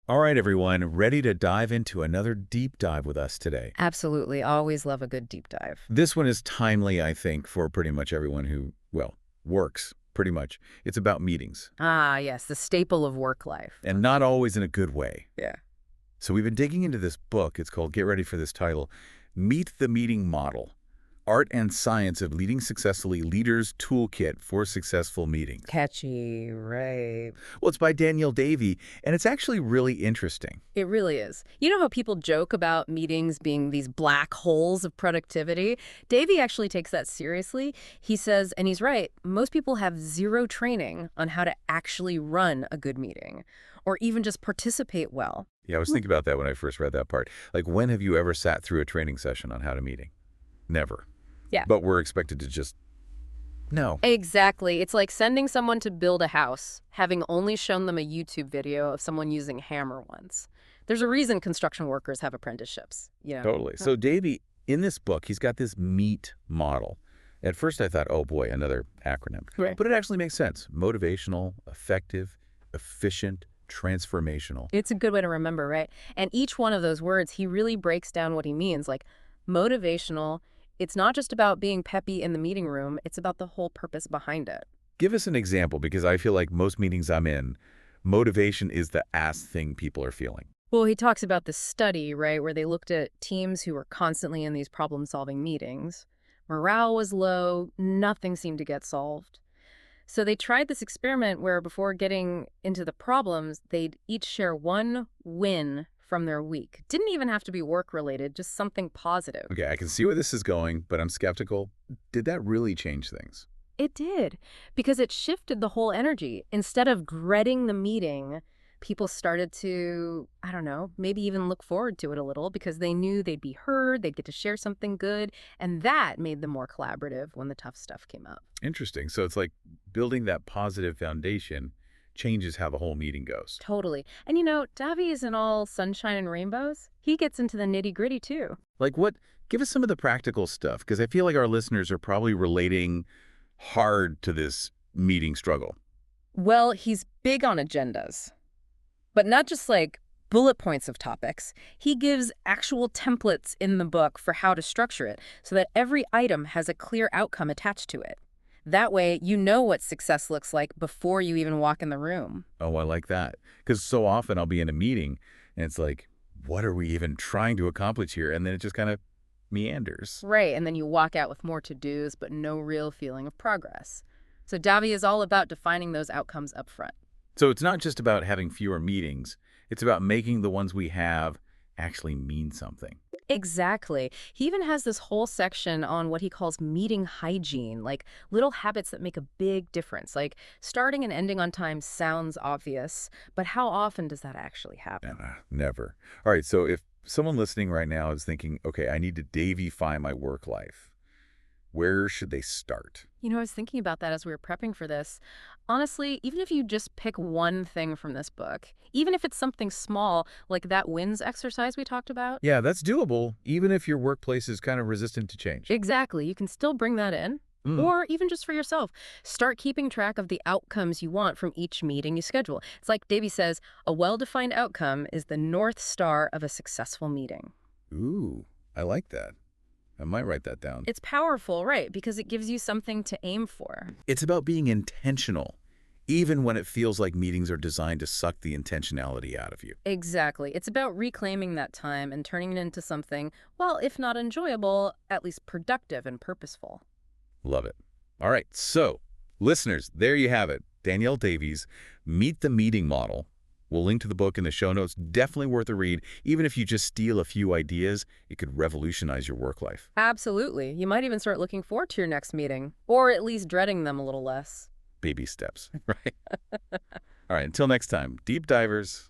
All right, everyone, ready to dive into another deep dive with us today. Absolutely. Always love a good deep dive. This one is timely, I think, for pretty much everyone who, well, works, pretty much. It's about meetings, Ah, yes, the staple of work life. and not always in a good way. Yeah. So we've been digging into this book. It's called, get ready for this title, Meet the Meeting Model, Art and Science of Leading Successfully Leaders Toolkit for Successful Meetings. Catchy, right. Well, it's by Daniele Davi, and it's actually really interesting. It really is. You know how people joke about meetings being these black holes of productivity? Davey actually takes that seriously. He says, and he's right, most people have zero training on how to actually run a good meeting or even just participate well. Yeah, I was thinking about that when I first read that part. Like, when have you ever sat through a training session on how to meeting? Never. Yeah. But we're expected to just no. Exactly. It's like sending someone to build a house, having only shown them a YouTube video of someone using a hammer once. There's a reason construction workers have apprenticeships, you know. Totally. So Davey, in this book, he's got this MEAT model. At first I thought, oh boy, another acronym. Right. But it actually makes sense. Motivational, effective, efficient, transformational. It's a good way to remember, right? And each one of those words, he really breaks down what he means. Like motivational, it's not just about being peppy in the meeting room, it's about the whole purpose behind it. Give us an example, because I feel like most meetings I'm in, motivation is the ass thing people are feeling. Well, he talks about this study, right, where they looked at teams who were constantly in these problem-solving meetings. Morale was low, nothing seemed to get solved. So they tried this experiment where before getting into the problems, they'd each share one win from their week. Didn't even have to be work-related, just something positive. Okay, I can see where this is going, but I'm skeptical. Did that really change things? It did, because it shifted the whole energy. Instead of dreading the meeting, people started to, I don't know, maybe even look forward to it a little because they knew they'd be heard, they'd get to share something good, and that made them more collaborative when the tough stuff came up. Interesting. So it's like building that positive foundation changes how the whole meeting goes. Totally. And you know, Davi isn't all sunshine and rainbows. He gets into the nitty-gritty too. Like what? Give us some of the practical stuff, because I feel like our listeners are probably relating hard to this meeting struggle. Well, he's big on agendas, but not just like bullet points of topics. He gives actual templates in the book for how to structure it so that every item has a clear outcome attached to it. That way, you know what success looks like before you even walk in the room. Oh, I like that. Because so often I'll be in a meeting and it's like, what are we even trying to accomplish here? And then it just kind of meanders. Right, and then you walk out with more to-dos, but no real feeling of progress. So Davi is all about defining those outcomes up front. So it's not just about having fewer meetings. It's about making the ones we have actually mean something. Exactly. He even has this whole section on what he calls meeting hygiene, like little habits that make a big difference. Like starting and ending on time sounds obvious, but how often does that actually happen? Never. All right, so if someone listening right now is thinking, okay, I need to Davify my work life, where should they start? You know, I was thinking about that as we were prepping for this. Honestly, even if you just pick one thing from this book, even if it's something small, like that wins exercise we talked about. Yeah, that's doable, even if your workplace is kind of resistant to change. Exactly. You can still bring that in. Or even just for yourself, start keeping track of the outcomes you want from each meeting you schedule. It's like Davey says, a well-defined outcome is the North Star of a successful meeting. Ooh, I like that. I might write that down. It's powerful, right? Because it gives you something to aim for. It's about being intentional, even when it feels like meetings are designed to suck the intentionality out of you. Exactly. It's about reclaiming that time and turning it into something, well, if not enjoyable, at least productive and purposeful. Love it. All right, so listeners, there you have it. Daniele Davi's Meet the Meeting Model. We'll link to the book in the show notes. Definitely worth a read. Even if you just steal a few ideas, it could revolutionize your work life. Absolutely. You might even start looking forward to your next meeting, or at least dreading them a little less. Baby steps, right? All right, until next time, deep divers.